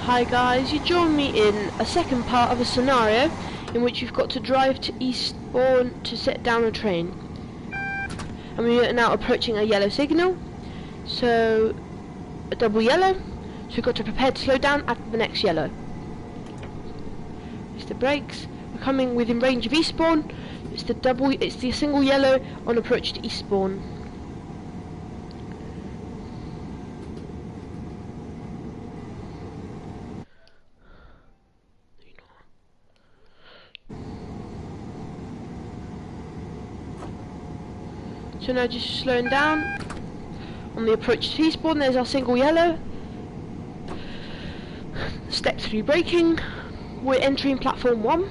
Hi guys, you join me in a second part of a scenario in which you've got to drive to Eastbourne to set down a train. And we are now approaching a yellow signal, so a double yellow, so we've got to prepare to slow down at the next yellow. It's the brakes. We're coming within range of Eastbourne. It's the single yellow on approach to Eastbourne. So now just slowing down on the approach to Eastbourne. There's our single yellow. Step 3 braking. We're entering platform 1.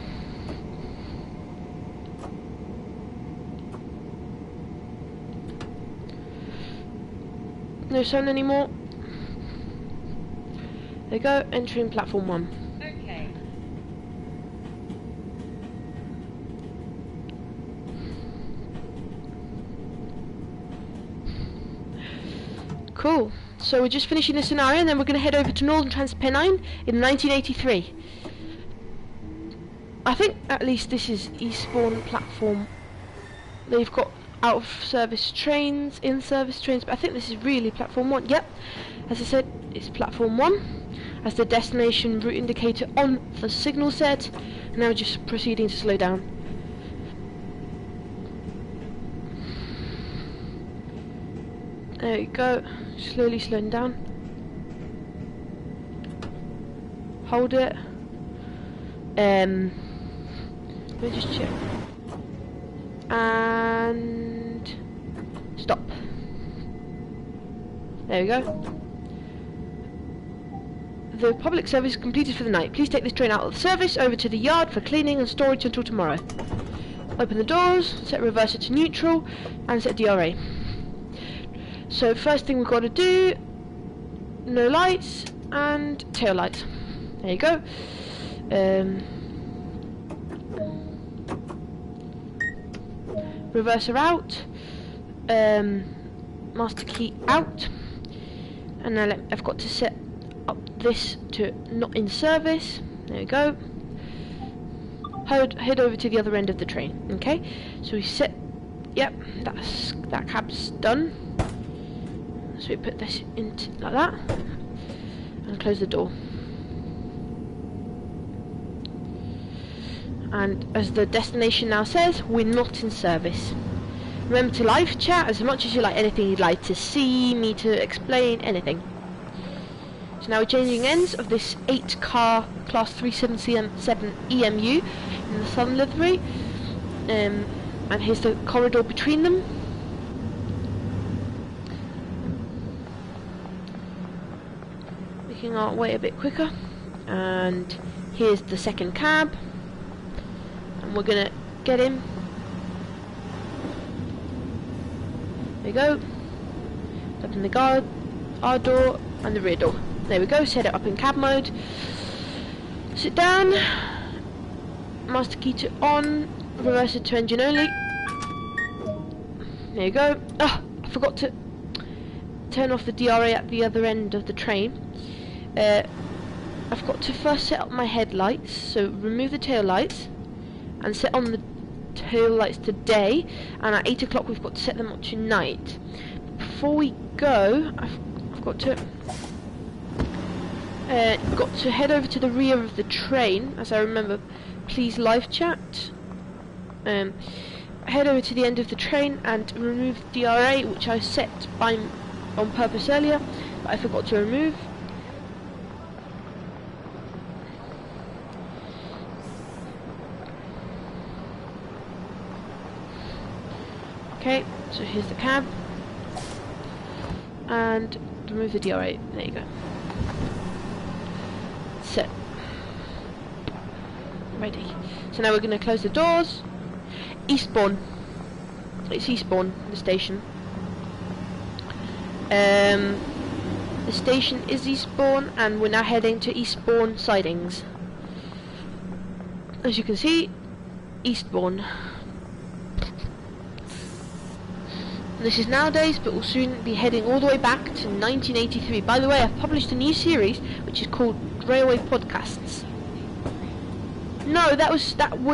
No sound anymore. There you go, entering platform 1. Cool. So we're just finishing the scenario, and then we're going to head over to Northern Transpennine in 1983. I think at least this is Eastbourne platform. They've got out-of-service trains, in-service trains, but I think this is really platform 1. Yep, as I said, it's platform 1. As the destination route indicator on the signal set. And now we're just proceeding to slow down. There you go. Slowly slowing down. Hold it. Let me just check. And stop. There we go. The public service is completed for the night. Please take this train out of the service over to the yard for cleaning and storage until tomorrow. Open the doors, set reverser to neutral, and set DRA. So first thing we've got to do, no lights and tail lights. There you go. Reverser out, master key out, and now I've got to set up this to not in service. There we go. Head over to the other end of the train. Okay, so we set. Yep, that cab's done. So we put this into like that, and close the door. And as the destination now says, we're not in service. Remember to live chat as much as you like, anything you'd like to see, me to explain, anything. So now we're changing ends of this 8-car Class 377 EMU in the Southern livery. And here's the corridor between them. Making our way a bit quicker. And here's the second cab. We're gonna get him. There we go. Open the our door and the rear door. There we go. Set it up in cab mode. Sit down. Master key to on. Reverser to engine only. There you go. Ah, I forgot to turn off the DRA at the other end of the train. I've got to first set up my headlights. So remove the tail lights. And set on the tail lights to day, and at 8 o'clock we've got to set them up to night. Before we go, I've got to head over to the rear of the train. As I remember, please live chat. Head over to the end of the train and remove the DRA, which I set on purpose earlier, but I forgot to remove. Okay, so here's the cab, and remove the DRA. There you go. Set. Ready. So now we're going to close the doors. Eastbourne. It's Eastbourne, the station. The station is Eastbourne, and we're now heading to Eastbourne sidings. As you can see, Eastbourne. This is nowadays, but will soon be heading all the way back to 1983. By the way, I've published a new series which is called Railway Podcasts. No,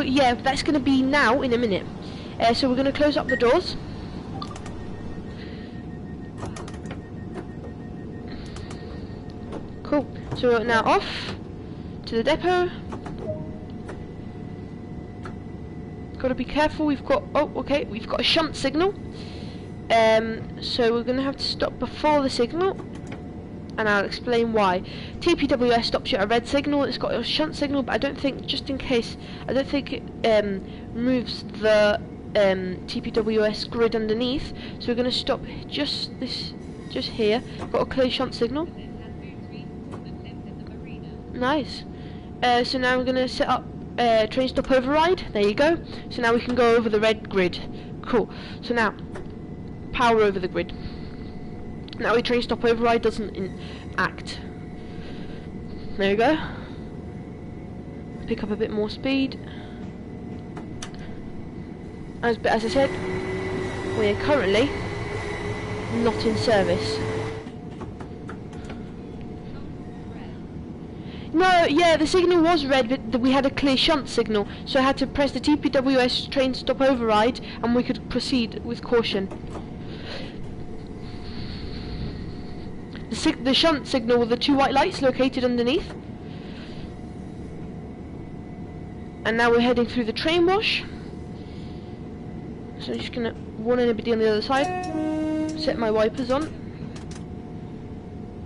yeah, that's going to be now in a minute. So we're going to close up the doors. Cool. So we're now off to the depot. Got to be careful. We've got we've got a shunt signal. So we're going to have to stop before the signal, and I'll explain why. TPWS stops you at a red signal. It's got a shunt signal, but I don't think, just in case, I don't think it moves the TPWS grid underneath. So we're going to stop just here. Got a clear shunt signal. Nice. So now we're going to set up train stop override. There you go. So now we can go over the red grid. Cool. So now power over the grid. Now a train stop override doesn't act. There you go. Pick up a bit more speed. As I said, we are currently not in service. No, yeah, the signal was red, but we had a clear shunt signal, so I had to press the TPWS train stop override, and we could proceed with caution. The shunt signal with the two white lights located underneath. And now we're heading through the train wash. So I'm just gonna warn anybody on the other side. Set my wipers on.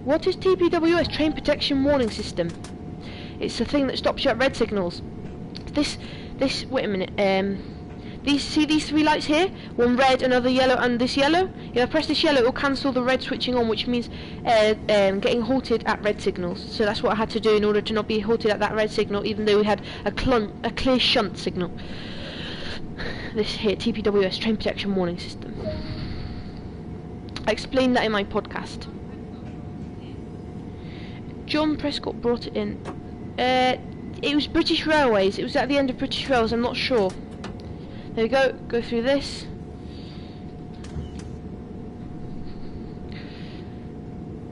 What is TPWS? Train Protection Warning System. It's the thing that stops you at red signals. Wait a minute. See these three lights here? One red, another yellow, and this yellow? If I press this yellow, it will cancel the red switching on, which means getting halted at red signals. So that's what I had to do in order to not be halted at that red signal, even though we had a clear shunt signal. This here, TPWS, Train Protection Warning System. I explained that in my podcast. John Prescott brought it in. It was British Railways. It was at the end of British Rails. I'm not sure. There we go. Go through this.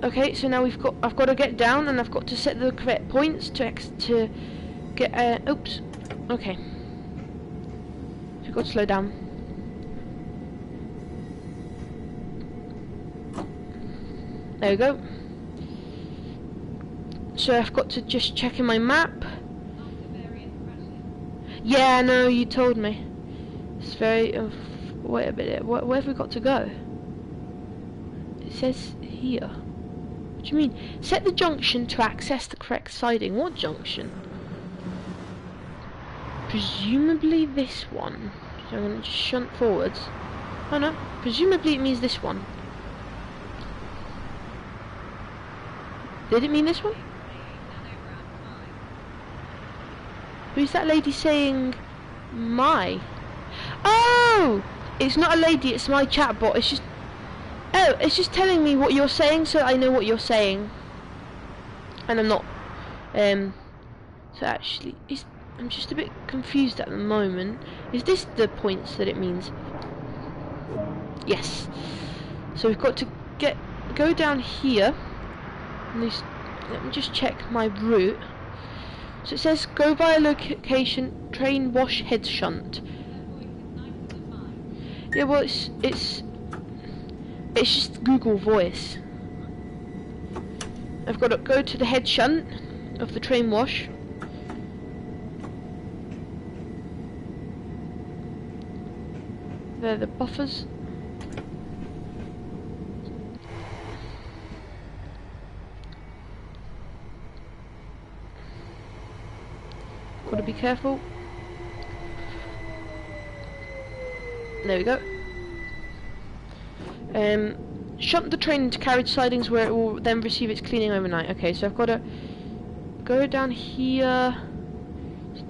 Okay, so now I've got to get down, and I've got to set the correct points to get. Oops. Okay. So I've got to slow down. There we go. So I've got to just check in my map. Yeah, no, you told me. It's very... wait a minute, where have we got to go? It says here. What do you mean? Set the junction to access the correct siding. What junction? Presumably this one. So I'm going to just shunt forwards. Oh no, presumably it means this one. Did it mean this one? Who's that lady saying my? Oh! It's not a lady, it's my chatbot. It's just... oh, it's just telling me what you're saying so I know what you're saying. And I'm not... so actually, I'm just a bit confused at the moment. Is this the points that it means? Yes. So we've got to go down here. And let me just check my route. So it says go via location train wash head shunt. Yeah, well it's just Google Voice. I've got to go to the head shunt of the train wash. There are the buffers. Got to be careful. There we go. Shunt the train into carriage sidings where it will then receive its cleaning overnight. Okay, so I've got to go down here.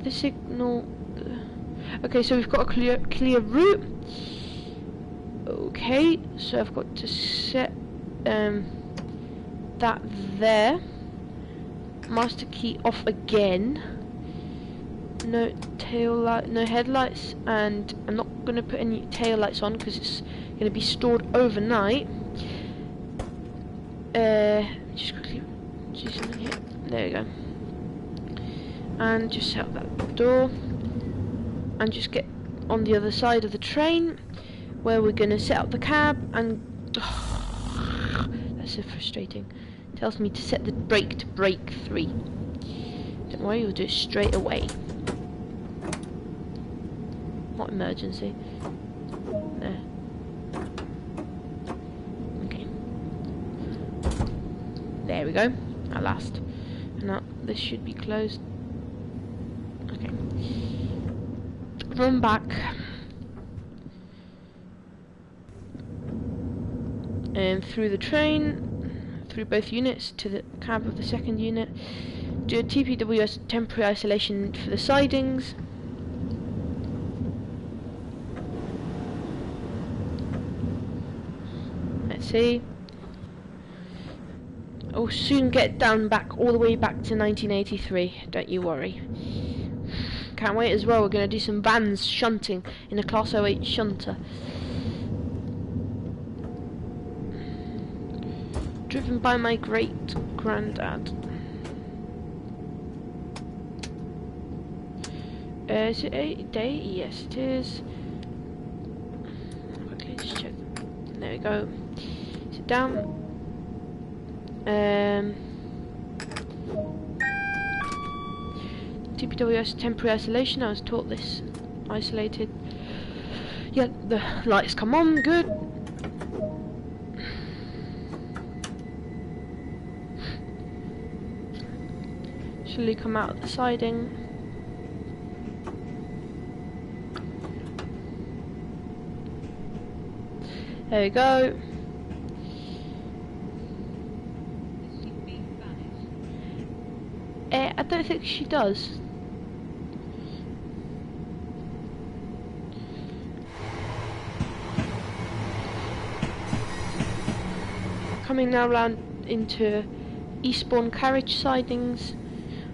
The signal. Okay, so we've got a clear route. Okay, so I've got to set that there. Master key off again. No tail light, no headlights, and I'm not going to put any tail lights on because it's going to be stored overnight. Just quickly do something here. There we go. and just set up that door and just get on the other side of the train where we're going to set up the cab. And that's so frustrating. Tells me to set the brake to brake 3. Don't worry, we'll do it straight away. Not emergency. No. Okay. There we go. At last. Now this should be closed. Okay. Run back. And through the train, through both units to the cab of the second unit. Do a TPWS temporary isolation for the sidings. Let's see. I'll soon get down back all the way back to 1983. Don't you worry. Can't wait as well. We're going to do some vans shunting in a Class 08 shunter. Driven by my great granddad. Is it a day? Yes, it is. Okay, just check. There we go. Sit down. TPWS temporary isolation. I was taught this. Isolated. Yeah, the lights come on. Good. Slowly come out of the siding. There we go. I don't think she does. Coming now round into Eastbourne carriage sidings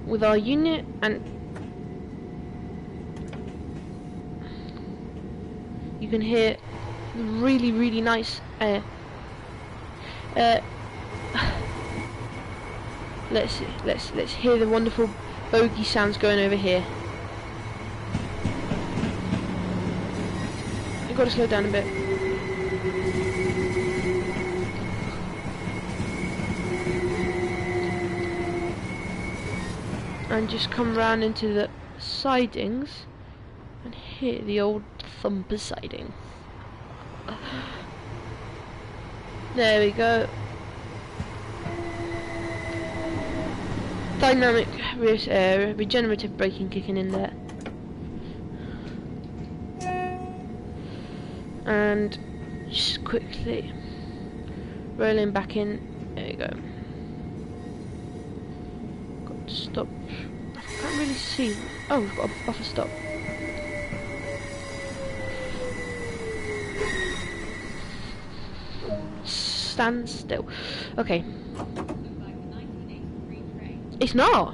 with our unit, and you can hear really nice let's hear the wonderful bogey sounds going over here. I've got to slow down a bit. And just come round into the sidings and hear the old thumper siding. There we go. Dynamic regenerative braking kicking in there. And just quickly rolling back in. There you go. Got to stop. I can't really see. Oh, we've got a buffer stop. Stand still. Okay. It's not.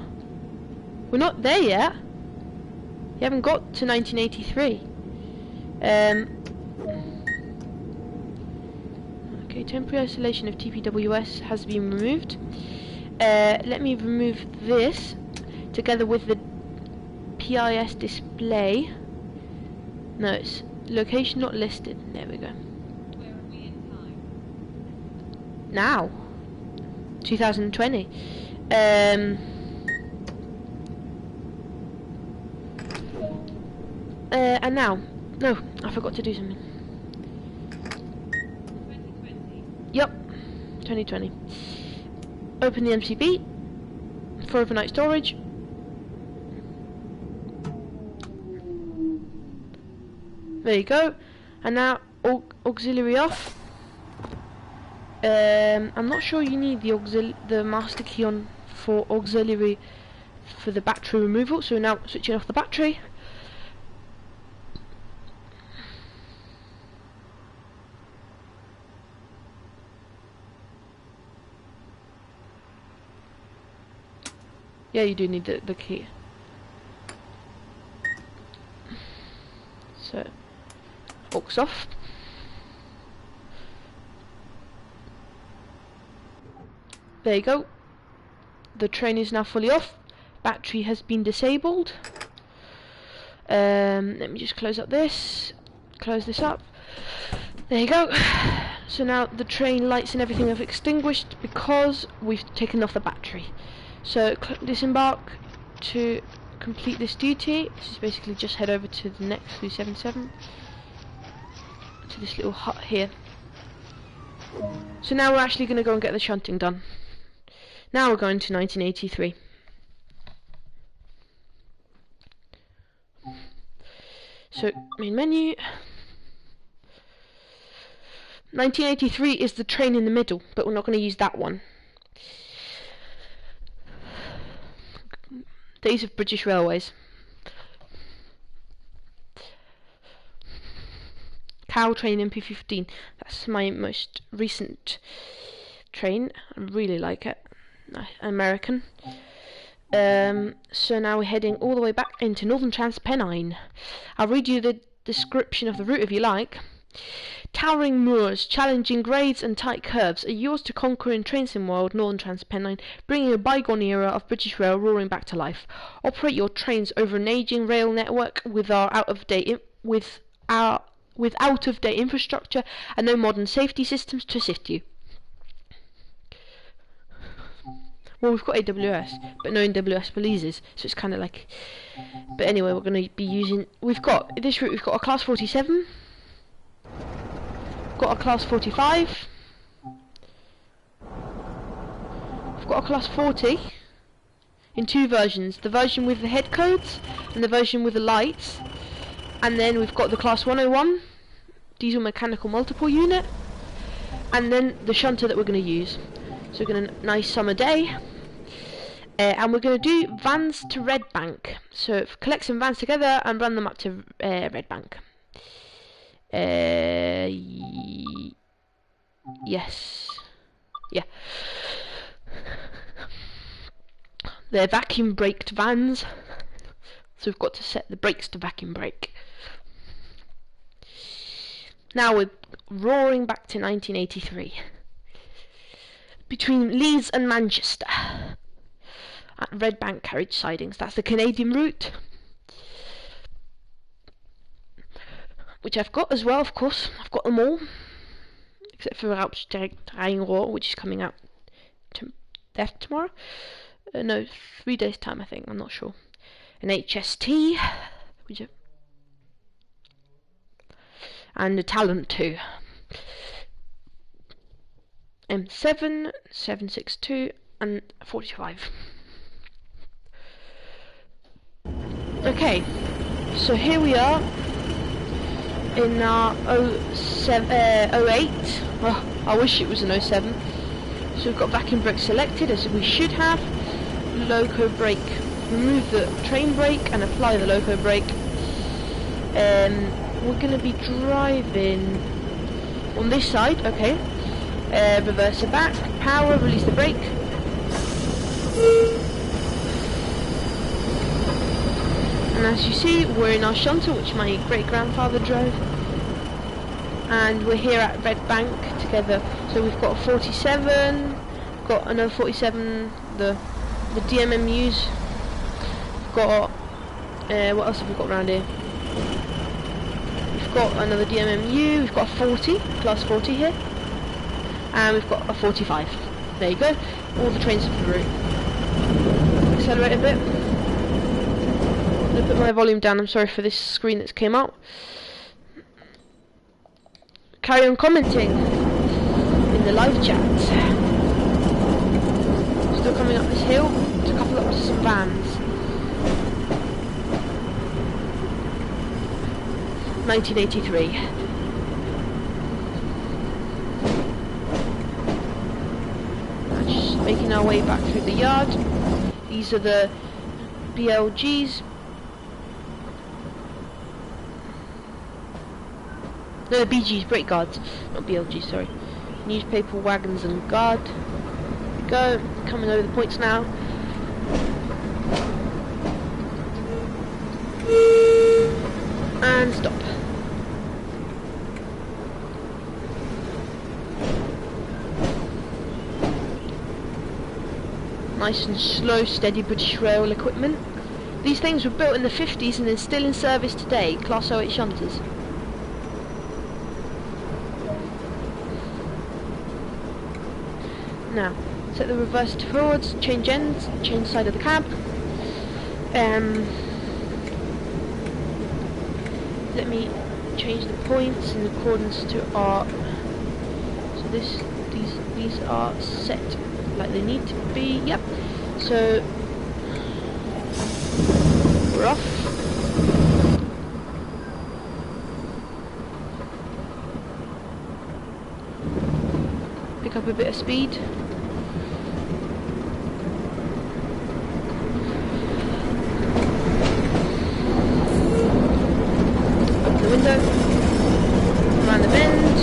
We're not there yet. You haven't got to 1983. Okay, temporary isolation of TPWS has been removed. Let me remove this together with the PIS display. No, it's location not listed. There we go. Where are we in time? Now, 2020. And now, no, I forgot to do something. 2020. Yep, 2020. Open the MCB for overnight storage. There you go. And now auxiliary off. I'm not sure you need the master key on for auxiliary for the battery removal. So now switching off the battery. Yeah, you do need the key. So, aux off. There you go. The train is now fully off. battery has been disabled. Let me just close this up. There you go. So now the train lights and everything have extinguished because we've taken off the battery. So disembark to complete this duty. This is basically just head over to the next 377, to this little hut here. So now we're actually going to go and get the shunting done. Now we're going to 1983. So main menu. 1983 is the train in the middle, but we're not going to use that one. Days of British Railways. Cow train MP15. That's my most recent train. I really like it. American. So now we're heading all the way back into Northern Transpennine. I'll read you the description of the route if you like. Towering moors, challenging grades and tight curves are yours to conquer in train sim world Northern Transpennine, bringing a bygone era of British rail roaring back to life. Operate your trains over an aging rail network with out-of-date infrastructure and no modern safety systems to assist you. Well, we've got AWS, but no AWS Belize's, so it's kind of like... But anyway, we're going to be using... We've got a Class 47, got a Class 45, we've got a Class 40 in two versions, the version with the head codes and the version with the lights, and then we've got the Class 101 diesel mechanical multiple unit, and then the shunter that we're going to use. So we're going to nice summer day, and we're going to do vans to Red Bank. So collect some vans together and run them up to Red Bank. Yes. Yeah. They're vacuum braked vans, so we've got to set the brakes to vacuum brake. Now we're roaring back to 1983. Between Leeds and Manchester at Red Bank carriage sidings. That's the Canadian route, which I've got as well, of course. I've got them all, except for Alps Terrain Roar, which is coming out tomorrow. No, 3 days time, I think. I'm not sure. An HST, and a Talent 2. M7, 762, and 45. Okay, so here we are in our 08. Oh, I wish it was an 07. So we've got vacuum brake selected, as we should have. Loco brake. Remove the train brake and apply the loco brake. We're going to be driving on this side, okay. Reverse it back, power, release the brake. And as you see, we're in our shunter, which my great-grandfather drove. And we're here at Red Bank together. So we've got a 47, got another 47, the DMMUs. We've got, what else have we got around here? We've got another DMMU, we've got a 40, class 40 here. And we've got a 45. There you go. All the trains of the route. Accelerate a bit. I'm going to put my volume down. I'm sorry for this screen that's came out. Carry on commenting in the live chat. Still coming up this hill to couple up to some vans. 1983. Just making our way back through the yard. These are the BLGs. No, the BGs, brake guards, not BLGs, sorry. Newspaper wagons and guard. There we go, coming over the points now. And stop. Nice and slow, steady British Rail equipment. These things were built in the 50s and are still in service today, Class 08 shunters. Now, set the reverse to forwards, change ends, change side of the cab. Let me change the points in accordance to our. So these are set like they need to be. Yep. So we're off. Pick up a bit of speed. Open the window. Around the bend.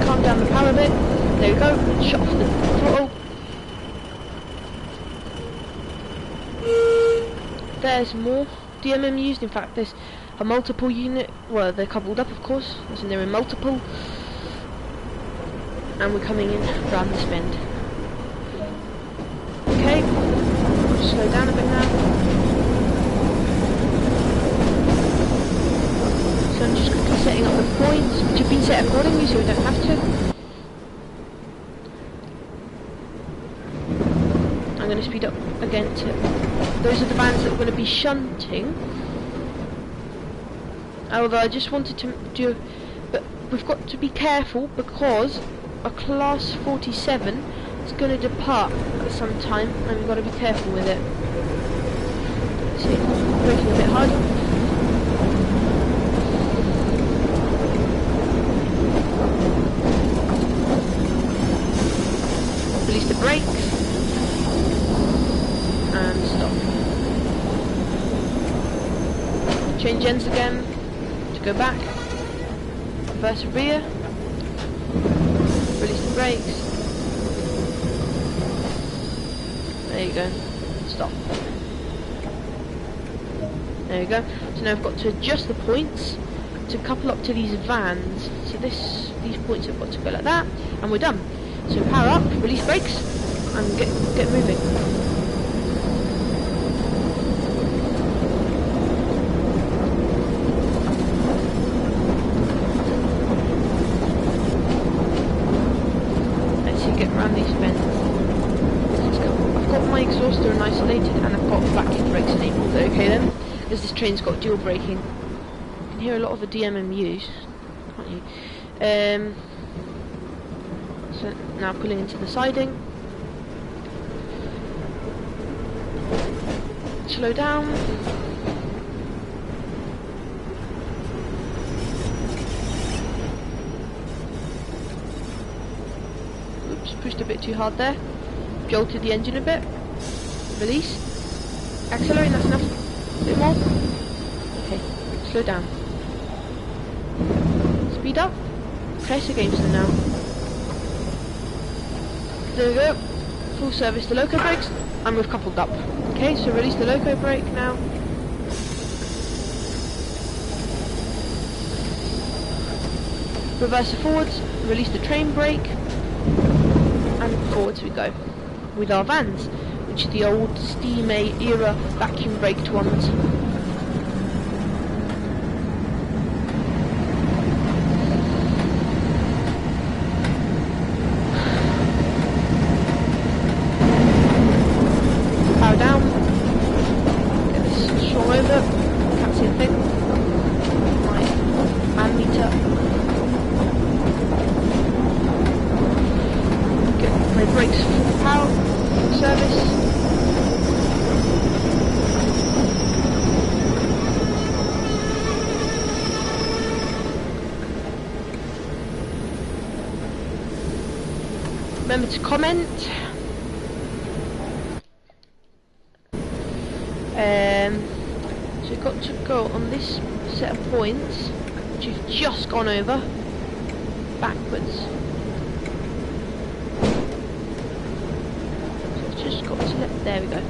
Calm down the power a bit. There we go. Shut off the throttle. There's more DMM used. In fact, there's a multiple unit. Well, they're coupled up, of course, as in they're in multiple. And we're coming in around this bend. Okay, slow down a bit now. So I'm just quickly setting up the points, which have been set accordingly, so we don't have to. I'm going to speed up again to. Those are the vans that we're going to be shunting. Although I just wanted to do, but we've got to be careful because a class 47 is going to depart at some time, and we've got to be careful with it. See, braking a bit hard. Release the brakes. And stop. Change ends again to go back. Reverse rear. Release the brakes. There you go. Stop. There you go. So now I've got to adjust the points to couple up to these vans. So these points have got to go like that, and we're done. So power up, release brakes, and get moving. Around these bends. I've got my exhauster isolated and I've got vacuum brakes enabled. Okay then, as this train's got dual braking. You can hear a lot of the DMMUs, can't you? So now pulling into the siding. Slow down. Pushed a bit too hard there. Jolted the engine a bit. Release. Accelerate, that's enough. A bit more. Okay, slow down. Speed up. Press against them now. There we go. Full service the loco brakes. And we've coupled up. Okay, so release the loco brake now. Reverse the forwards. Release the train brake. And forwards we go with our vans, which are the old Steam A era vacuum braked ones. Power down. Get this swung over. Can't see a thing. My man meter. My brakes full power, service. Remember to comment. So we've got to go on this set of points, which you've just gone over, backwards. There we go.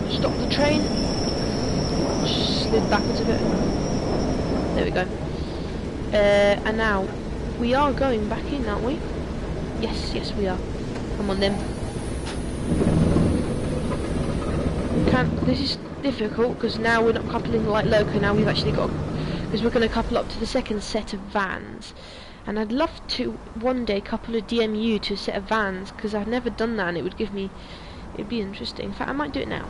Stop the train. slid backwards a bit. There we go. And now we are going back in, aren't we? Yes, yes we are. Come on then. This is difficult because now we're not coupling like Loco. Now we've actually got, because we're going to couple up to the second set of vans. And I'd love to one day couple a DMU to a set of vans, because I've never done that and it would give me, it'd be interesting. In fact, I might do it now.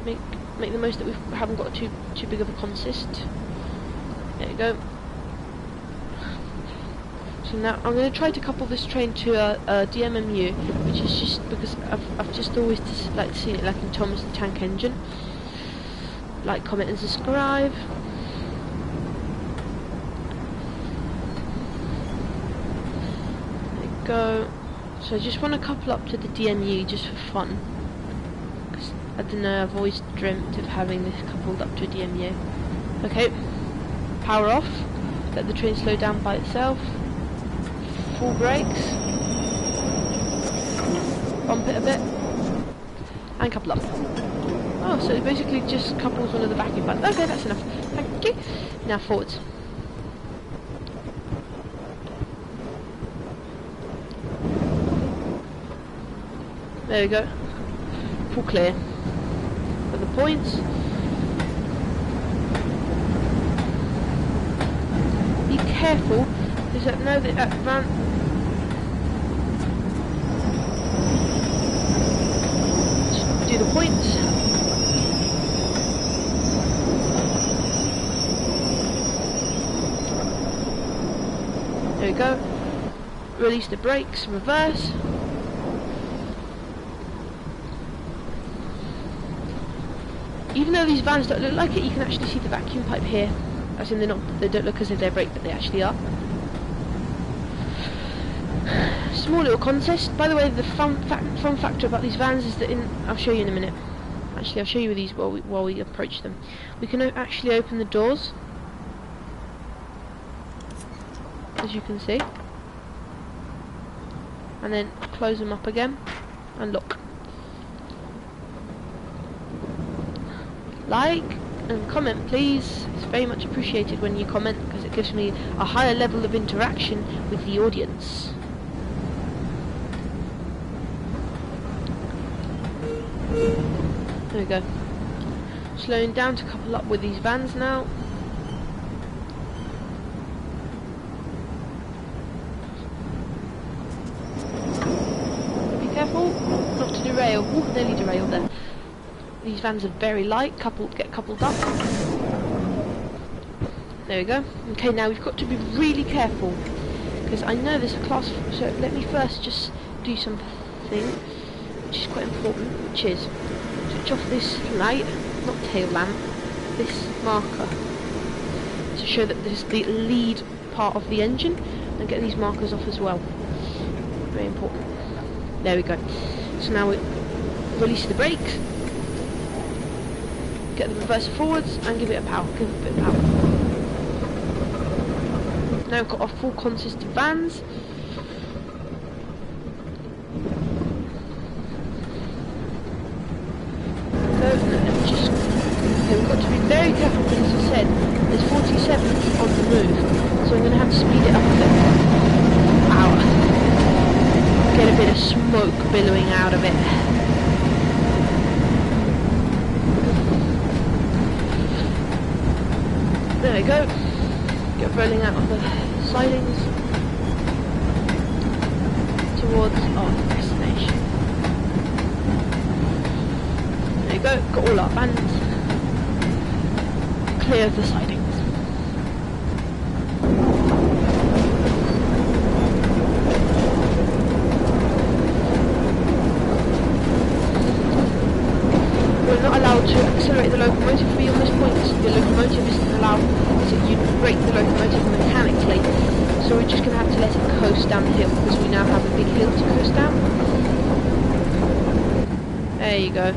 Make the most that we haven't got too big of a consist. There you go. So now I'm going to try to couple this train to a DMMU, which is just because I've just always like seen it like in Thomas the Tank Engine. Like, comment and subscribe. There you go. So I just want to couple up to the DMU just for fun. Because I don't know, I've always dreamt of having this coupled up to a DMU. Okay, power off. Let the train slow down by itself. Full brakes. Bump it a bit. And couple up. Oh, so it basically just couples one of the backing parts. Okay, that's enough. Thank you. Now forwards. There we go. Full clear. For the points. Be careful, because I know that van. Do the points. There we go. Release the brakes, reverse. Even though these vans don't look like it, you can actually see the vacuum pipe here. As in they don't look as if they're braked, but they actually are. Small little contest. By the way, the fun factor about these vans is that I'll show you in a minute. Actually, I'll show you these while we approach them. We can actually open the doors, as you can see, and then close them up again and lock. Like and comment please, it's very much appreciated when you comment, because it gives me a higher level of interaction with the audience. There we go. Slowing down to couple up with these vans now. Be careful not to derail. Ooh, nearly derailed there. These vans are very light, get coupled up. There we go. Okay, now we've got to be really careful, because I know there's a class, so let me first just do something which is quite important, which is switch off this light, not tail lamp, this marker, to show that this is the lead part of the engine, and get these markers off as well. Very important. There we go. So now we release the brakes. Get the reverser forwards and give it a power. Give it a bit of power. Now we've got our full consist of vans. So we've got to be very careful, because as I said, there's 47 on the move, so I'm going to have to speed it up a bit. Ow. Get a bit of smoke billowing out of it. There we go. Get rolling out of the sidings towards our destination. There you go. Got all our vans. Clear of the sidings. We're not allowed to accelerate the locomotive for you on this point. The locomotive isn't allowed, so you brake the locomotive mechanically. So we're just going to have to let it coast down the hill, because we now have a big hill to coast down. There you go.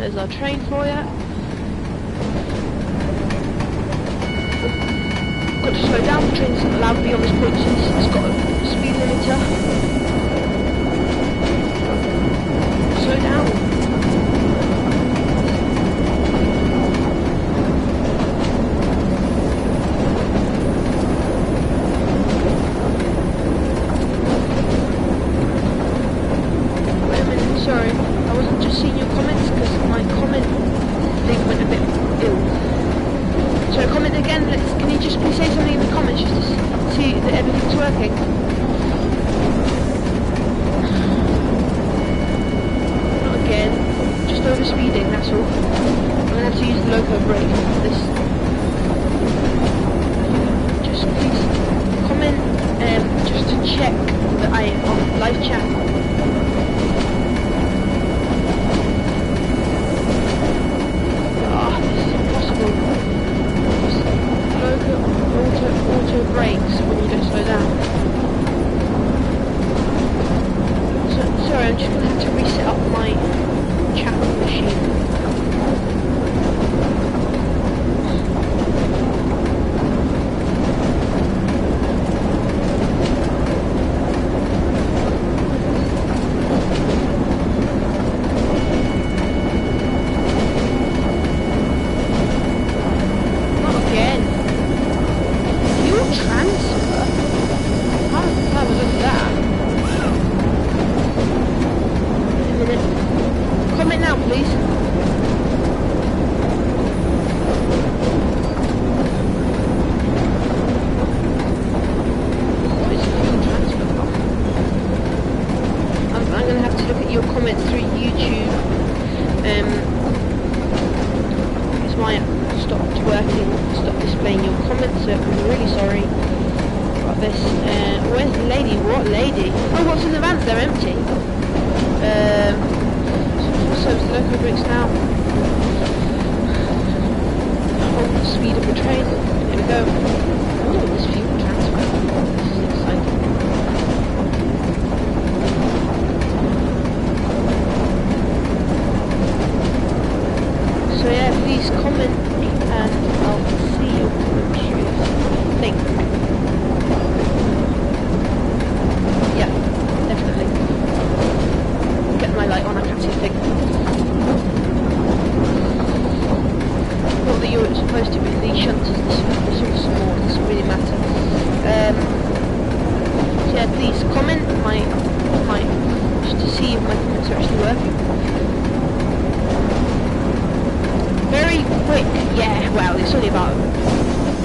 There's our train for you. Got to slow down, the train's not allowed beyond this point since it's got a speed limiter. Slow down. Wait a minute, sorry. I wasn't just seeing your comments because my comment thing went a bit ill. So comment again, can you just please say something in the comments just to see that everything's working? Not again, just over speeding, that's all. I'm going to have to use the loco brake for this. Just please comment just to check that I am on live chat. This is impossible. Auto brakes when you don't slow down. Sorry, I'm just going to have to reset up my chat machine.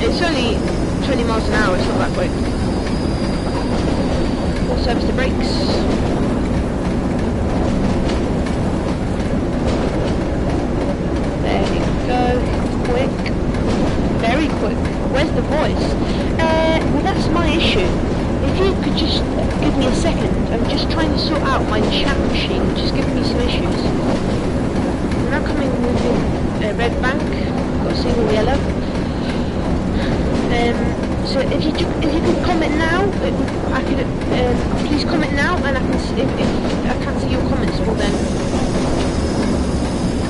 It's only 20 miles an hour, it's not that quick. We'll service the brakes. There we go. Quick. Very quick. Where's the voice? Well, that's my issue. If you could just give me a second, I'm just trying to sort out my chat machine, which is giving me some issues. We're now coming within red bank, got a single yellow. So if you could comment now, I could please comment now, and I can if I can't see your comments, well then I'm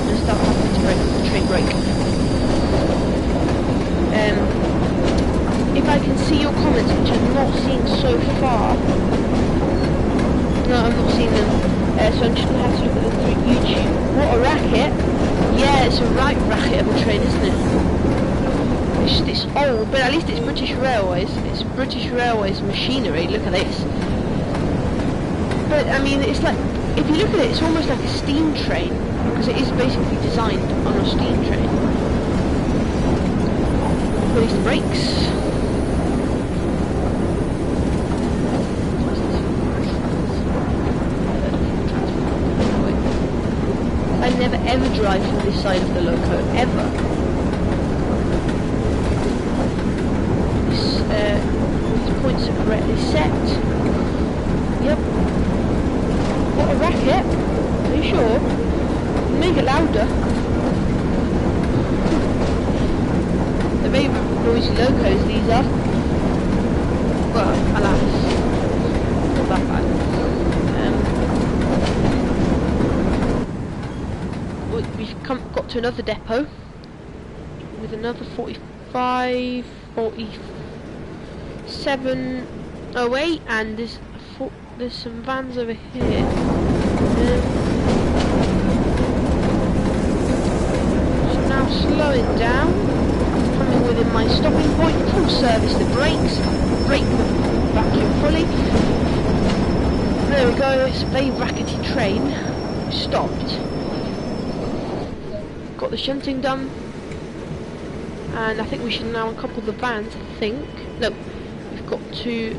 gonna start having to break the train brake. If I can see your comments, which I'm not seeing so far. No, I'm not seeing them. So I'm just gonna have to look at them through YouTube. What a racket! Yeah, it's a right racket of a train, isn't it? It's old, but at least it's British Railways. It's British Railways machinery. Look at this. But I mean, it's like, if you look at it, it's almost like a steam train, because it is basically designed on a steam train. Release the brakes. I never ever drive from this side of the loco, ever. These points are correctly set. Yep. What a racket. Are you sure? Make it louder. They're very noisy locos, these are. Well, alas. Not that bad. we've got to another depot with another 45, 4708, and there's some vans over here. So now slowing down, coming within my stopping point, full service the brakes, brake the vacuum fully. There we go, it's a very rackety train. Stopped. Got the shunting done. And I think we should now uncouple the vans, I think. No, we've got to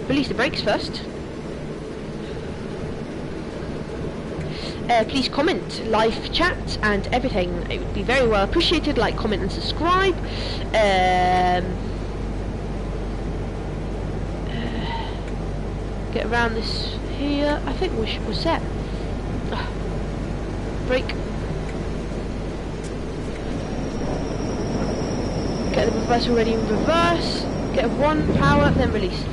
release the brakes first. Please comment, live chat and everything. It would be very well appreciated. Like, comment and subscribe. Get around this here. I think we're set. Brake. Get the reverser ready in reverse. Get 1 power, then release.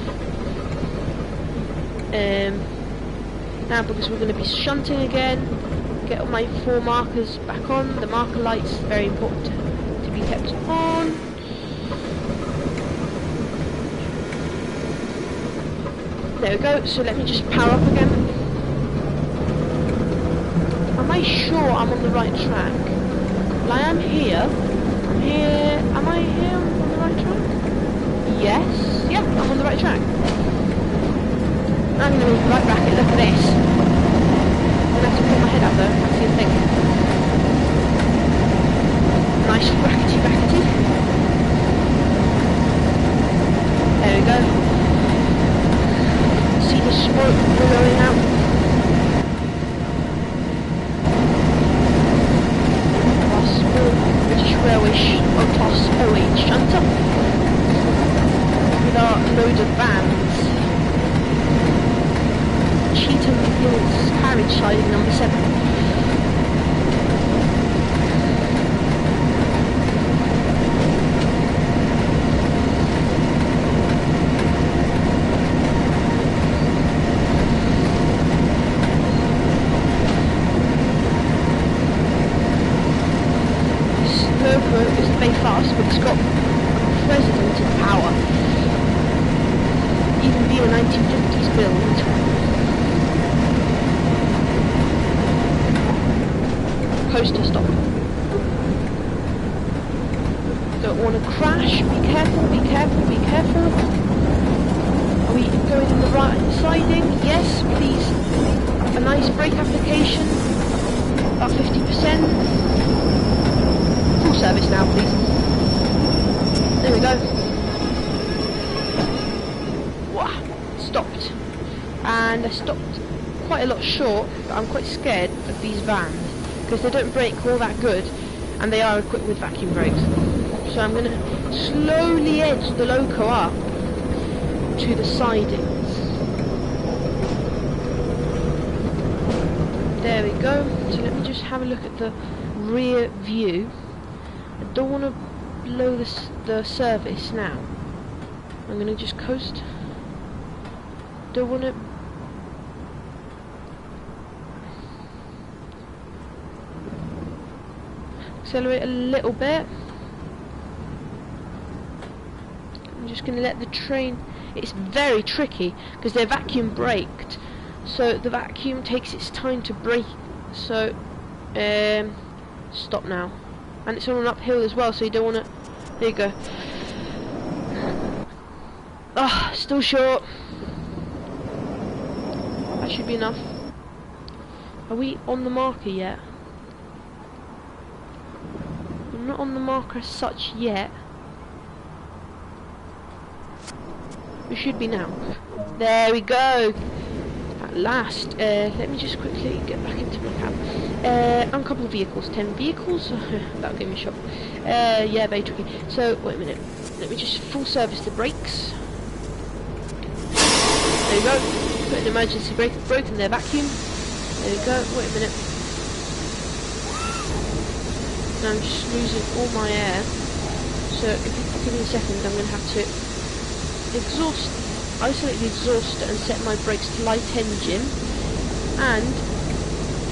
Now, because we're going to be shunting again, get all my 4 markers back on. The marker lights, very important to be kept on. There we go. So let me just power up again. Am I sure I'm on the right track? Well, I am here. I'm here. Am I here on the right track? Yes. Yeah, I'm on the right track. I'm going to move right back and look at this. I'm going to have to put my head up though. That's the thing. Nice rackety. There we go. See the smoke blowing out. British Railway Class 08 shunter with our load of vans. Cheetham Hills carriage siding number 7. Is very fast, but it's got unprecedented power. Even being a 1950s build. Coaster stop. Don't want to crash. Be careful. Are we going in the right siding? Yes, please. A nice brake application. About 50%. Full service now, please. There we go. Wow, stopped. And I stopped quite a lot short, but I'm quite scared of these vans because they don't brake all that good and they are equipped with vacuum brakes. So I'm going to slowly edge the loco up to the sidings. There we go. So let me just have a look at the rear view. I don't want to blow the service now. I'm going to just coast. Don't want to... accelerate a little bit. I'm just going to let the train... It's very tricky because they're vacuum braked. So the vacuum takes its time to brake. So, stop now. And it's on an uphill as well, so you don't want to... There you go. Ah, still short. That should be enough. Are we on the marker yet? We're not on the marker as such yet. We should be now. There we go. At last. Let me just quickly get back into my cab. Uncouple vehicles. 10 vehicles. That'll give me a shock. Yeah, very tricky. So, wait a minute. Let me just full service the brakes. There we go. Put an emergency brake. Broken their vacuum. There we go. Wait a minute. Now I'm just losing all my air. So, if you give me a second, I'm going to have to isolate the exhaust and set my brakes to light engine and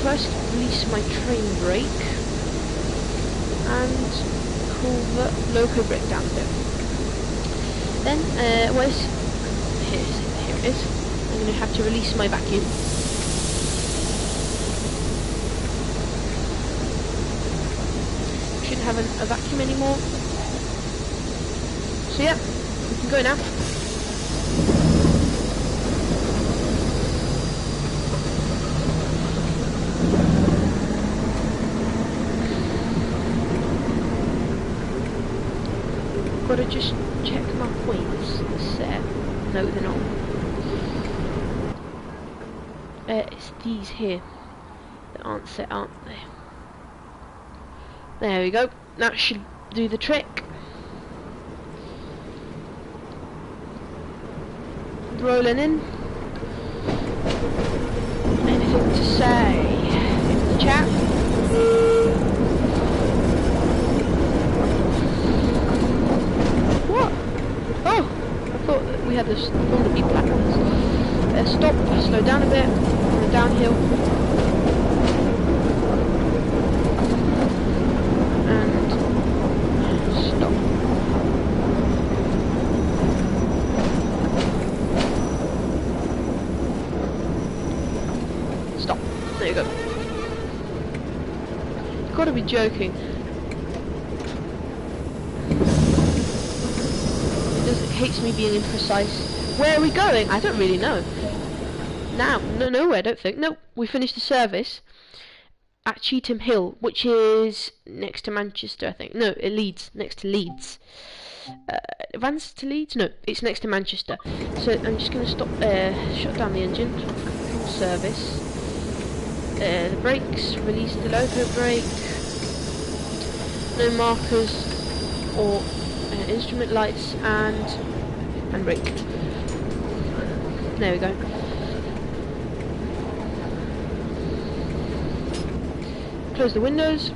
first release my train brake and pull the loco brake down a bit. Then, where's... Here it is. I'm going to have to release my vacuum. Shouldn't have a vacuum anymore. So yeah, we can go now. Gotta just check my points set. No, they're not. It's these here that aren't set, aren't they? There we go. That should do the trick. Rolling in. Anything to say in the chat? What? Oh, I thought that we had this to be platforms. Stop, slow down a bit, on the downhill. And stop. Stop. There you go. You've got to be joking. It hates me being imprecise. Where are we going? I don't really know. Now, nowhere, I don't think. No, we finished the service at Cheetham Hill, which is next to Manchester, I think. No, Leeds, next to Leeds. Advance to Leeds? No, it's next to Manchester. So I'm just going to stop, shut down the engine, full service. The brakes, release the loco brake. No markers or instrument lights and handbrake. There we go. Close the windows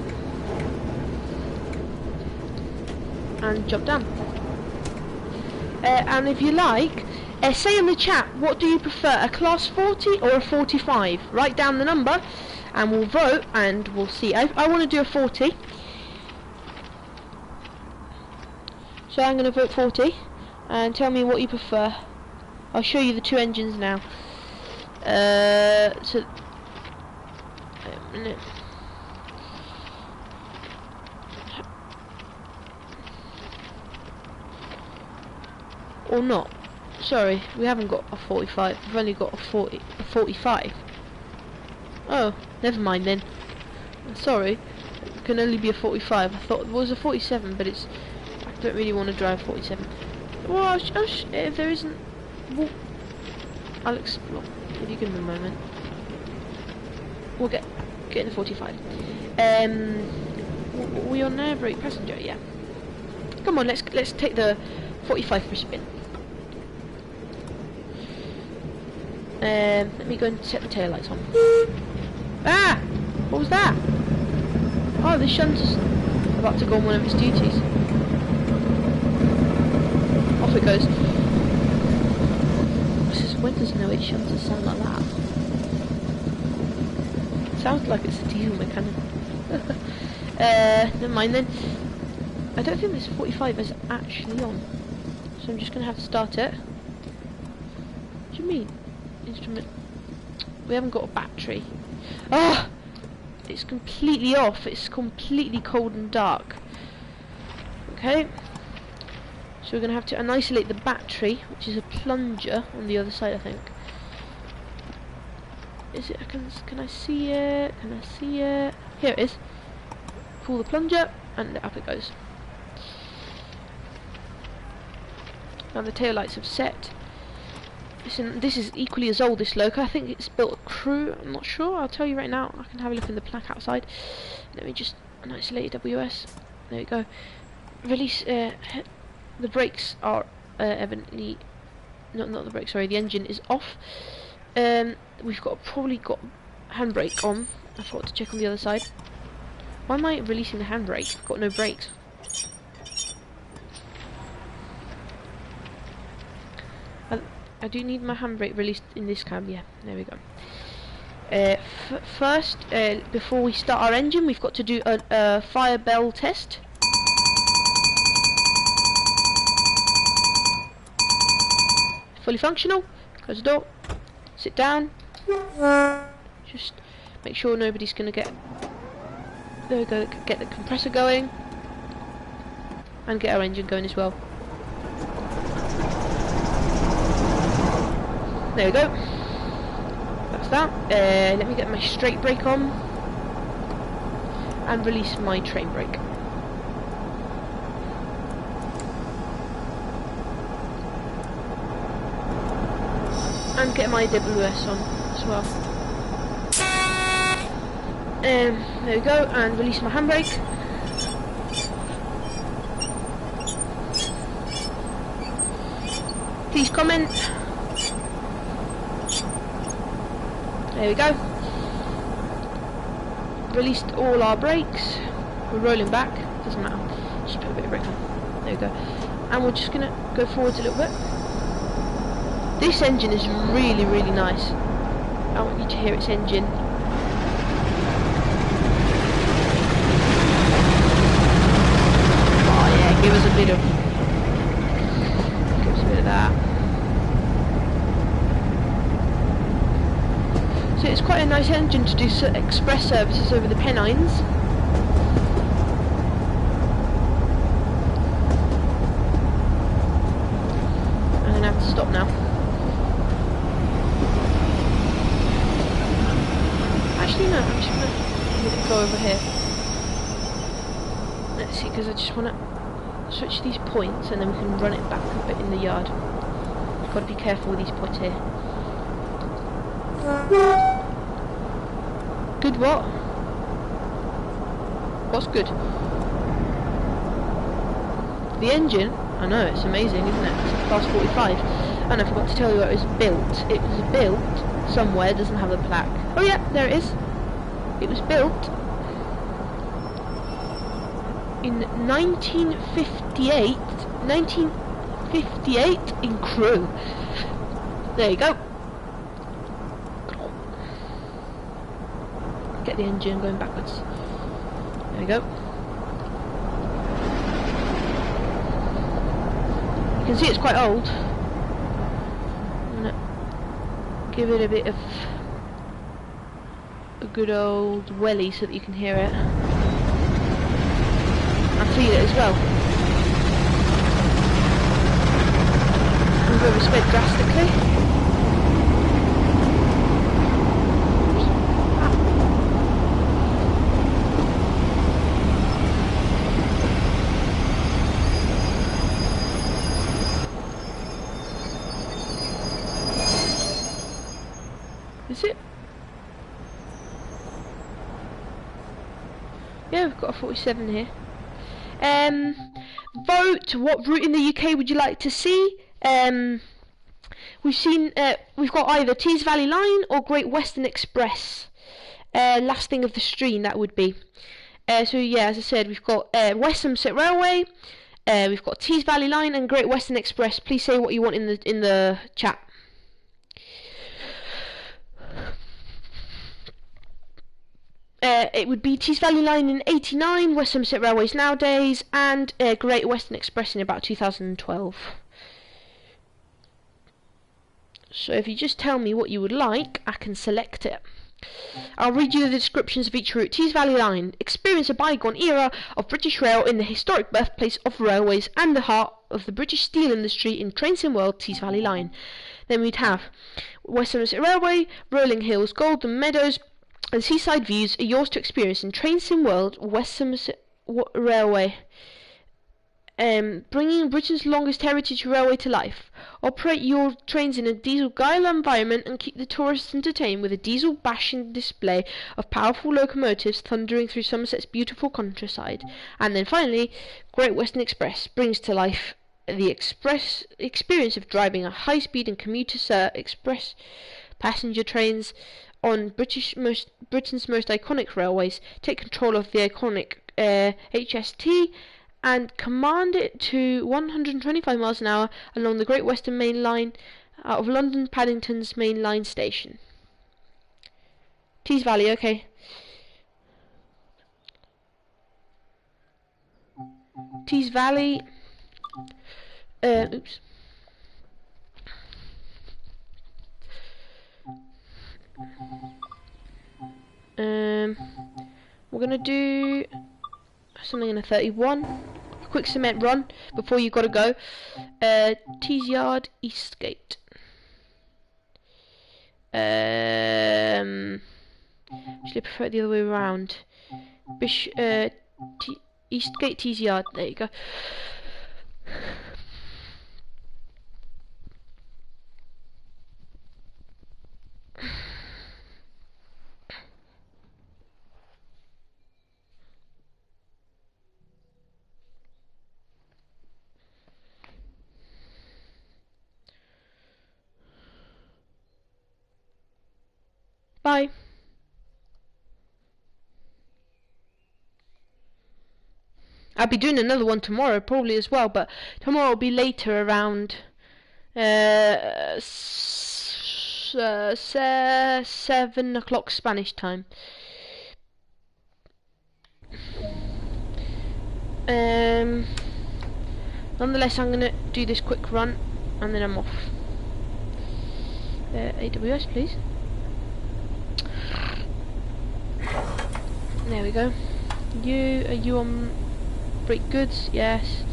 and jump down. And if you like, say in the chat, what do you prefer, a class 40 or a 45? Write down the number and we'll vote and we'll see. I want to do a 40. So I'm going to vote 40 and tell me what you prefer. I'll show you the two engines now. So a minute. Or not. Sorry, we haven't got a 45. We've only got a 45. Oh, never mind then. Sorry, it can only be a 45. I thought it was a 47, but it's. I don't really want to drive 47. Well, if there isn't, well, I'll explore. If you give me a moment, we'll get in the 45. We on air brake passenger, yeah. Come on, let's take the 45 for a spin. Let me go and set the taillights on. Ah! What was that? Oh, the shunter's about to go on one of its duties. Off it goes. When does no its shunters sound like that? Sounds like it's a diesel mechanic. Never mind then. I don't think this 45 is actually on. So I'm just going to have to start it. What do you mean? Instrument. We haven't got a battery. Ah! It's completely off. It's completely cold and dark. Okay. So we're going to have to isolate the battery, which is a plunger on the other side, I think. Is it? Can I see it? Can I see it? Here it is. Pull the plunger, and up it goes. Now the taillights have set. Listen, this is equally as old, this loco. I think it's built at Crewe. I'm not sure. I'll tell you right now. I can have a look in the plaque outside. Let me just isolate WS. There we go. Release. The brakes are evidently not the brakes. Sorry, the engine is off. We've probably got handbrake on. I forgot to check on the other side. Why am I releasing the handbrake? I've got no brakes. I do need my handbrake released in this cab. Yeah, there we go. First, before we start our engine, we've got to do a fire bell test. Fully functional. Close the door. Sit down. Just make sure nobody's gonna get. There we go. Get the compressor going, and get our engine going as well. There we go. That's that. Let me get my straight brake on and release my train brake. And get my AWS on as well. There we go, and release my handbrake. Please comment. There we go. Released all our brakes. We're rolling back. Doesn't matter. Just put a bit of brake on. There we go. And we're just gonna go forwards a little bit. This engine is really, really nice. I want you to hear its engine. Oh yeah, give us a bit of that. So it's quite a nice engine to do express services over the Pennines. I'm gonna have to stop now. Actually no, I'm just gonna go over here. Let's see, because I just want to switch these points and then we can run it back a bit in the yard. Got to be careful with these points here. Good what? What's good? The engine? I know, it's amazing, isn't it? It's a Class 45. And I forgot to tell you where it was built. It was built somewhere, doesn't have a plaque. Oh yeah, there it is. It was built in 1958. 1958 in Crewe. There you go. Get the engine going backwards. There we go. You can see it's quite old. I'm gonna give it a bit of a good old welly so that you can hear it. And feel it as well. We've oversped drastically. Is it? Yeah, we've got a 47 here. Vote. What route in the UK would you like to see? We've got either Tees Valley Line or Great Western Express. Last thing of the stream that would be. So yeah, as I said, we've got West Somerset Railway. We've got Tees Valley Line and Great Western Express. Please say what you want in the chat. It would be Tees Valley Line in '89, West Somerset Railways nowadays, and Great Western Express in about 2012. So if you just tell me what you would like, I can select it. I'll read you the descriptions of each route. Tees Valley Line. Experience a bygone era of British rail in the historic birthplace of railways and the heart of the British steel industry in Trains World, Tees Valley Line. Then we'd have West Somerset Railway, rolling hills, golden meadows, and seaside views are yours to experience in Trains World, West Somerset Railway. Bringing Britain's longest heritage railway to life. Operate your trains in a diesel guile environment and keep the tourists entertained with a diesel bashing display of powerful locomotives thundering through Somerset's beautiful countryside. And then finally, Great Western Express brings to life the experience of driving a high-speed and commuter express passenger trains on Britain's most iconic railways. Take control of the iconic HST and command it to 125 miles an hour along the Great Western Main Line out of London Paddington's Main Line station. Tees Valley, okay. Tees Valley. Oops. We're gonna do something in a 31. A quick cement run before you gotta go. Tees Yard, Eastgate. Actually, I prefer it the other way around. Eastgate, Tees Yard. There you go. Bye. I'll be doing another one tomorrow probably as well, but tomorrow will be later around 7 o'clock Spanish time. Nonetheless, I'm gonna do this quick run and then I'm off. AWS, please. There we go. Are you on break goods? Yes.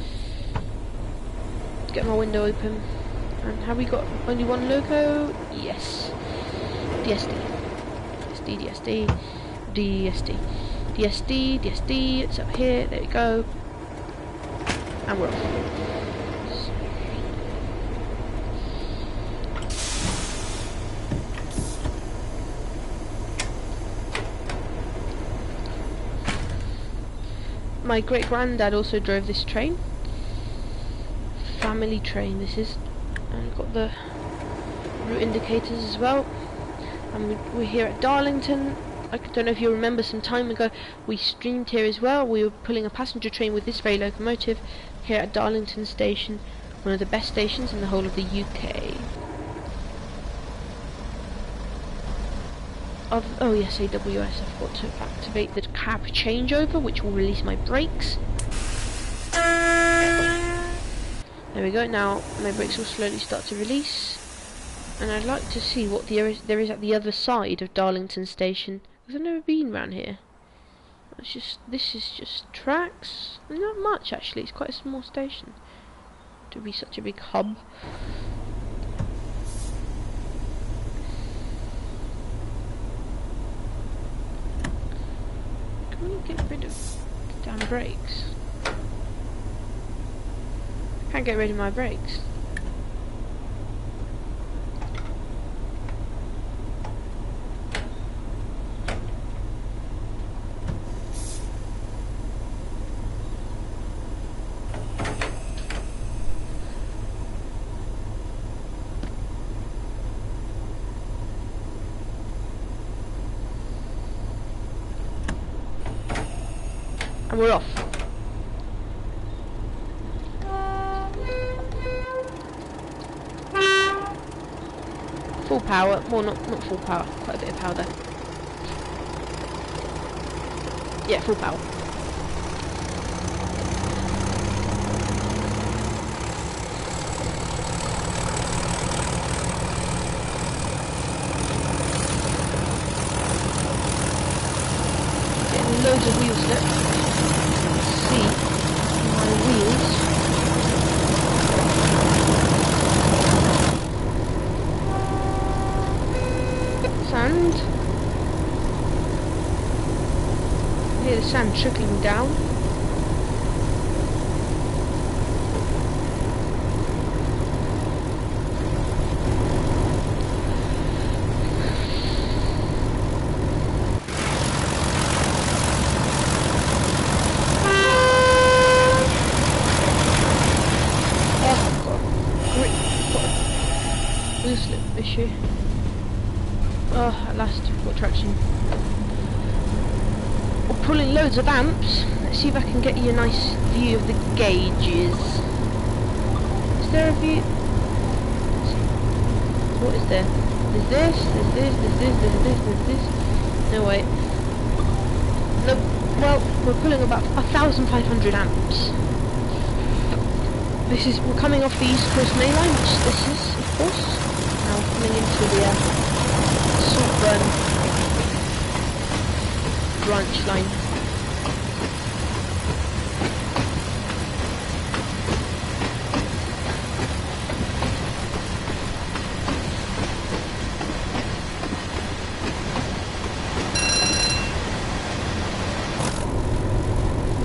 Let's get my window open. And have we got only one loco? Yes. DSD. DSD, DSD. DSD. DSD, DSD. It's up here. There we go. And we're off. My great granddad also drove this train. Family train this is. And got the route indicators as well. And we're here at Darlington. I don't know if you remember, some time ago we streamed here as well. We were pulling a passenger train with this very locomotive here at Darlington Station, one of the best stations in the whole of the UK. Oh yes, AWS, I forgot to activate the cab changeover, which will release my brakes. There we go, now my brakes will slowly start to release. And I'd like to see what there is at the other side of Darlington Station, because I've never been around here. This is just tracks. Not much actually, it's quite a small station to be such a big hub. Can we get rid of the damn brakes? I can't get rid of my brakes. And we're off. Full power, well not full power, quite a bit of power there. Yeah, full power. Getting loads of wheel slip. See my wheels. Sand. Hear the sand trickling down. Wheel slip issue. Oh, at last we've got traction. We're pulling loads of amps. Let's see if I can get you a nice view of the gauges. Is there a view? What is there? There's this, there's this, there's this, there's this, there's this. No wait. No, well, we're pulling about 1,500 amps. We're coming off the East Coast Main Line, which this is, of course. Now we're coming into the Saltburn branch line.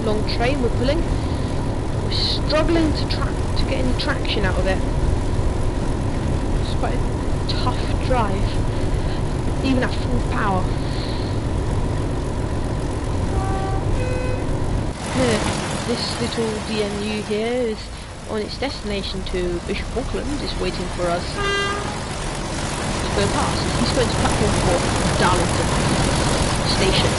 Long train we're pulling. We're struggling to get any traction out of it. It's quite a tough drive, even at full power. This little DMU here is on its destination to Bishop Auckland, is waiting for us to go past. He's going to platform 4, Darlington Station.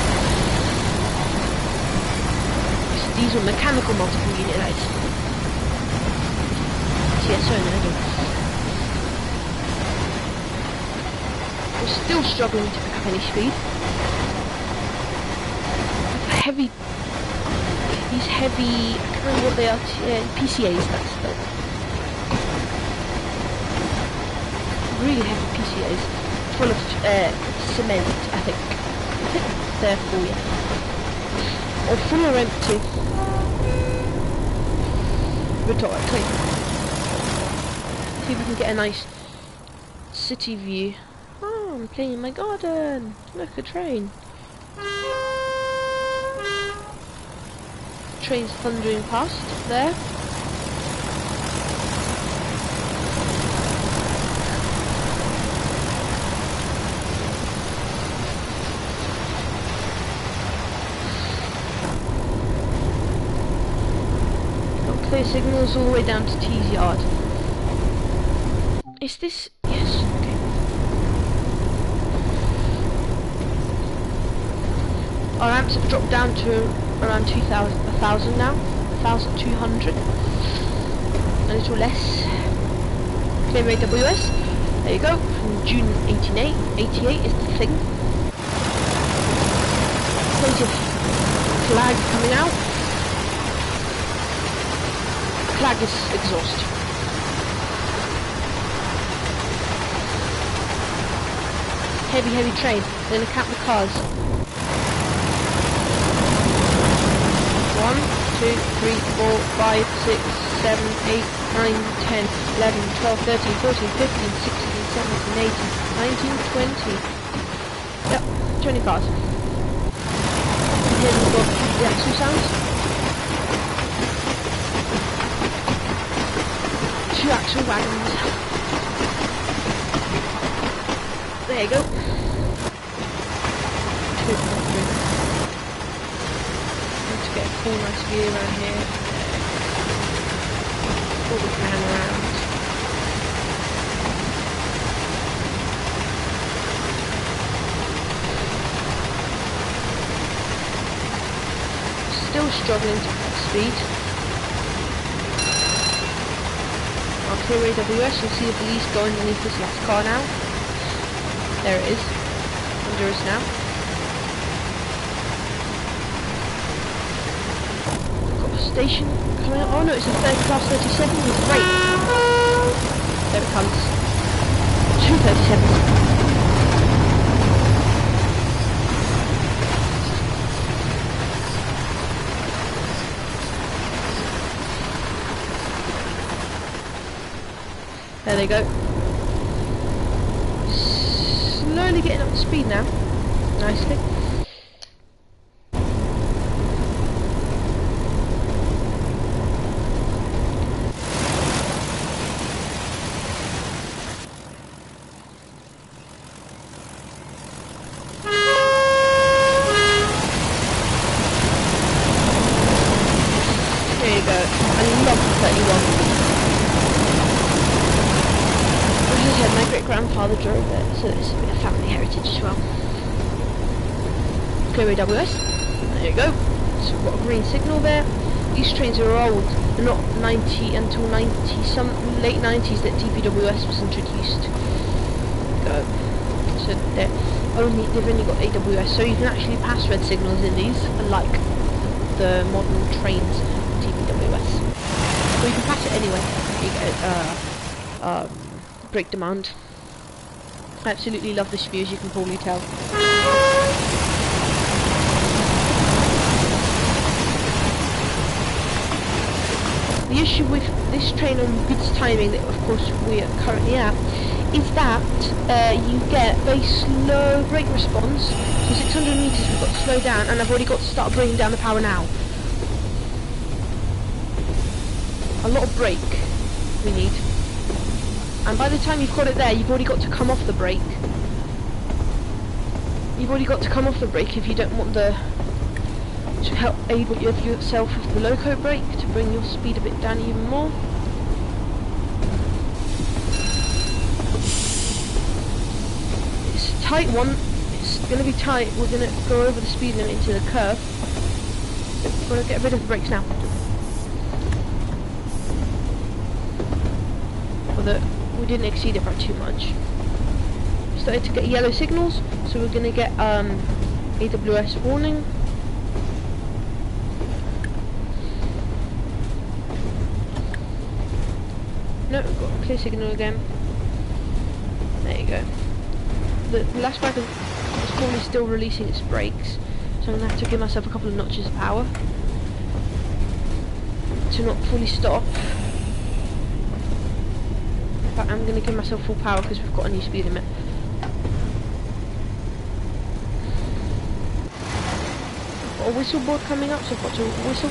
These are mechanical multiple unit lights. TSO in the middle. We're still struggling to pick up any speed. These heavy, I can't remember what they are, PCAs, that's the really heavy PCAs, full of cement, I think they're full, yeah. Or full or empty. Rhetorically. See if we can get a nice city view. Oh, I'm playing in my garden. Look, a train. Train's thundering past there. Got clear signals all the way down to Tees Yard. Is this? Yes. Okay. Our amps have dropped down to around 1,000 now, 1,200, a little less. Clear AWS, there you go, from June 88 is the thing. Plenty of flag coming out. Flag is exhaust. Heavy train, they're going to count the cars. 1, 2, 3, 4, 5, 6, 7, 8, 9, 10, 11, 12, 13, 14, 15, 16, 17, 18, 19, 20. Yep, 20 cars. And here we've got the axle sounds. 2 axle wagons. There you go. 2, 3. Get a cool nice view around here. All the pan around. Still struggling to pick speed. I'll clear AWS and see if the leads go underneath this last car now. There it is. Under us now. Station coming up. Oh no, it's a class 37 with freight. There it comes. 2 37s. There they go. Slowly getting up to speed now. Nicely. Grandfather drove it, so it's a bit of family heritage as well. Clear AWS. There you go. So we've got a green signal there. These trains are old. They're not 90 until 90, some late 90s that TPWS was introduced. Go. So so they've only got AWS, so you can actually pass red signals in these, unlike the modern trains TPWS. Or you can pass it anyway. You get brake demand. I absolutely love this view, as you can probably tell. The issue with this train on goods timing, that of course we are currently at, is that you get very slow brake response. So 600 meters we've got to slow down, and I've already got to start bringing down the power now. A lot of brake we need. And by the time you've got it there, you've already got to come off the brake. You've already got to come off the brake if you don't want to help aid yourself with the loco brake to bring your speed a bit down even more. It's a tight one. It's going to be tight. We're going to go over the speed limit into the curve. We've got to get rid of the brakes now. We didn't exceed it by too much. Started to get yellow signals, so we're going to get AWS warning. No, we've got a clear signal again. There you go. The last bike is probably still releasing its brakes, so I'm going to have to give myself a couple of notches of power to not fully stop. But I'm going to give myself full power because we've got a new speed limit. I've got a whistle board coming up, so I've got to whistle.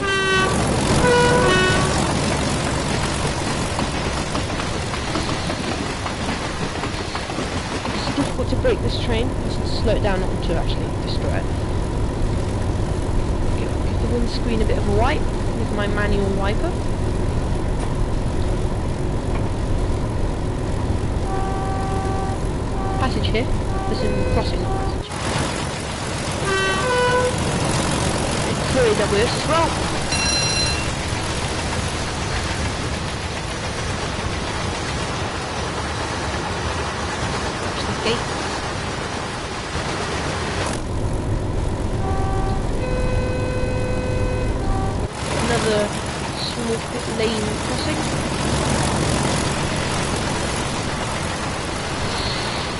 It's difficult to brake this train. Let's slow it down, not to actually destroy it. Give the windscreen a bit of a wipe with my manual wiper. Passage here. This is crossing, not passage. Clear AWS as well. Watch the gate. Another small pit lane crossing.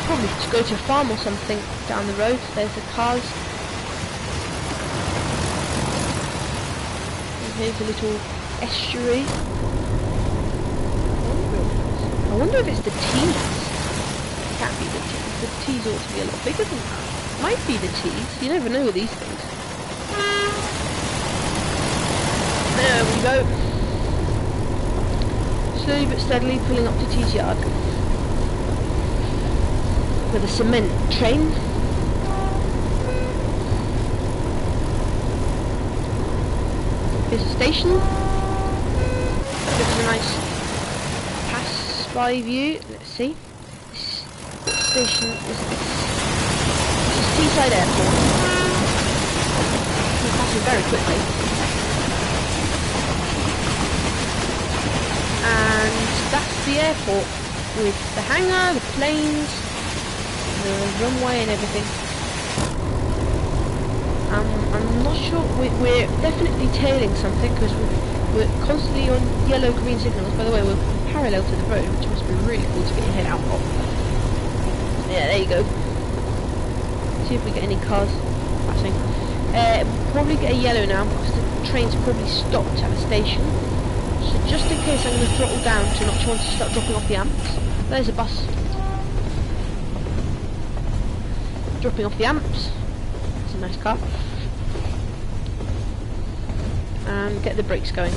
Probably to go to a farm or something down the road. There's the cars. And here's a little estuary. I wonder if it's the Tees. It can't be the Tees. The Tees ought to be a lot bigger than that. Might be the Tees. You never know with these things. There we go. Slowly but steadily pulling up to Tees yard. With a cement train. Here's a station. Gives us a nice pass-by view. Let's see. What station is this? This is Teesside Airport. We're passing very quickly. And that's the airport with the hangar, the planes, the runway and everything. I'm not sure, we're definitely tailing something because we're constantly on yellow green signals. By the way, we're parallel to the road, which must be really cool to get your head out of. Yeah, there you go. See if we get any cars passing. Probably get a yellow now because the train's probably stopped at a station. So just in case, I'm going to throttle down to not want to start dropping off the amps. There's a bus. Dropping off the amps. It's a nice car. And get the brakes going.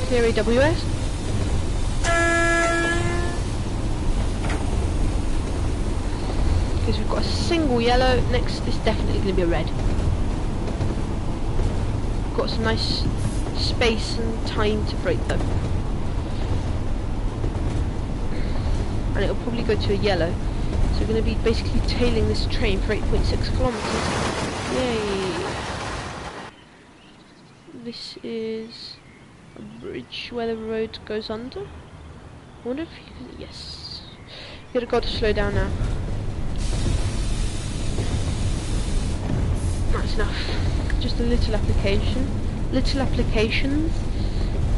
Clear AWS. Because we've got a single yellow, next is definitely going to be a red. Got some nice space and time to brake though. And it'll probably go to a yellow. So we're going to be basically tailing this train for 8.6 kilometers. Yay! This is a bridge where the road goes under. I wonder if you can... Yes. You gotta go to slow down now. That's enough. Just a little application. Little applications.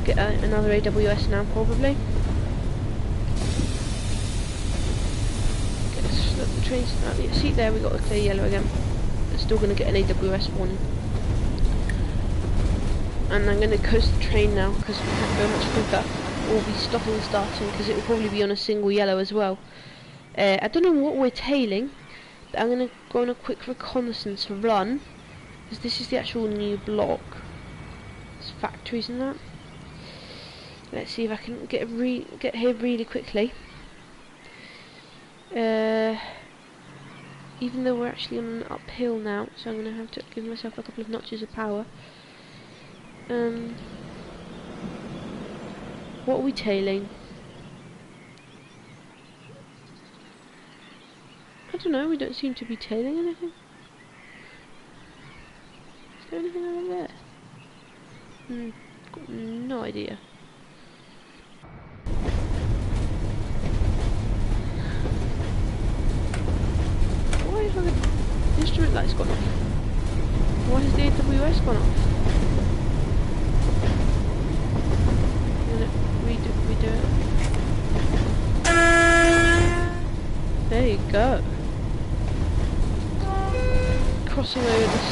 Get another AWS now, probably. Let the trains out. Yeah, see there, we got the clear yellow again. It's still gonna get an AWS warning. And I'm gonna coast the train now because we can't go much quicker. We'll be stopping and starting because it will probably be on a single yellow as well. I don't know what we're tailing, but I'm gonna go on a quick reconnaissance run because this is the actual new block. There's factories and that. Let's see if I can get here really quickly. Even though we're actually on an uphill now, so I'm gonna have to give myself a couple of notches of power. What are we tailing? I don't know, we don't seem to be tailing anything. Is there anything over there? Got no idea. Why have the instrument lights gone off? Why has the AWS gone off? Redo it. There you go. Crossing over this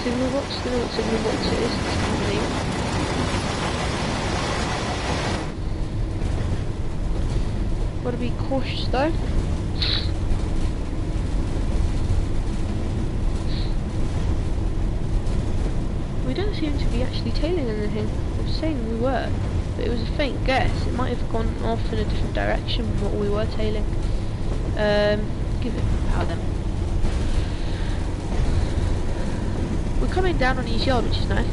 signal box. Don't know what signal box it is. It's not name. Gotta be cautious though. We don't seem to be actually tailing anything. I was saying we were, but it was a faint guess. It might have gone off in a different direction from what we were tailing. Give it power then. We're coming down on East Yard, which is nice.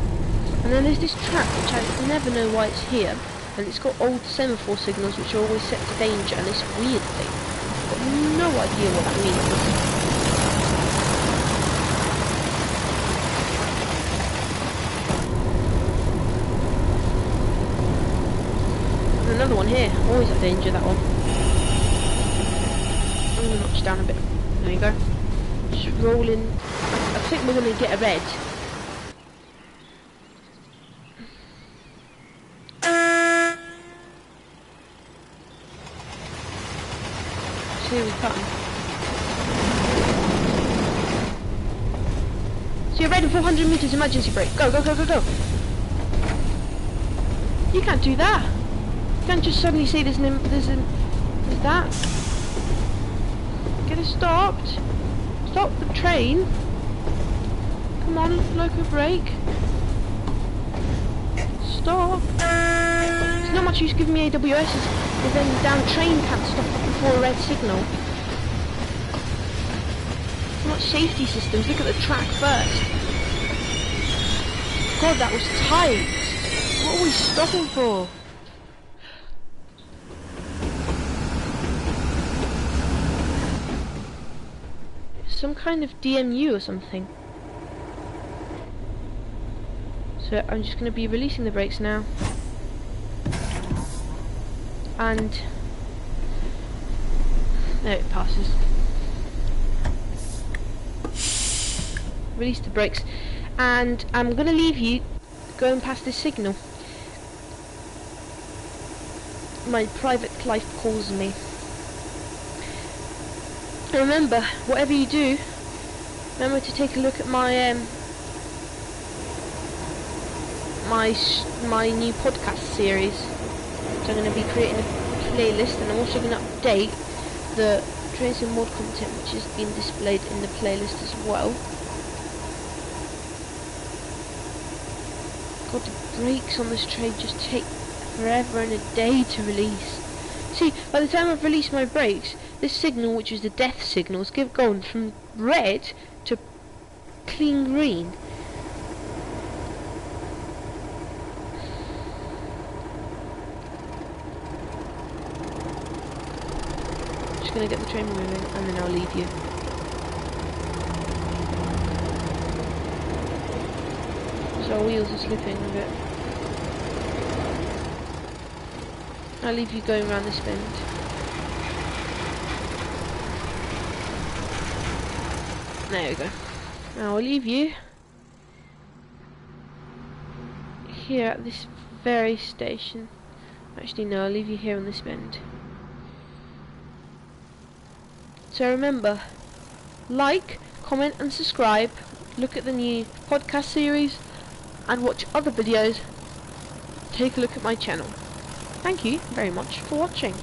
And then there's this track, which I never know why it's here. And it's got old semaphore signals, which are always set to danger, and this weird thing. I've got no idea what that means. Another one here, always at danger, that one. I'm gonna notch down a bit. There you go. Just rolling. I think we're gonna get a red. So here we come. So you're red in 400 meters emergency brake. Go, go, go, go, go. You can't do that. You can't just suddenly say there's that. Get it stopped. Stop the train. Come on, loco brake. Stop. There's not much use giving me AWS if then the damn train can't stop before a red signal. So much safety systems. Look at the track first. God, that was tight. What are we stopping for? Some kind of DMU or something. So I'm just going to be releasing the brakes now. And there it passes. Release the brakes. And I'm going to leave you going past this signal. My private life calls me. Remember, whatever you do, remember to take a look at my my new podcast series. So I'm going to be creating a playlist, and I'm also going to update the Train Sim mod content, which is being displayed in the playlist as well. God, the brakes on this train just take forever and a day to release. See, by the time I've released my brakes, this signal, which is the death signal, is gone from red to clean green. Just gonna get the train moving and then I'll leave you. So our wheels are slipping a bit. I'll leave you going around this bend. There we go. Now I'll leave you here at this very station. Actually no, I'll leave you here on this bend. So remember, like, comment and subscribe, look at the new podcast series and watch other videos. Take a look at my channel. Thank you very much for watching.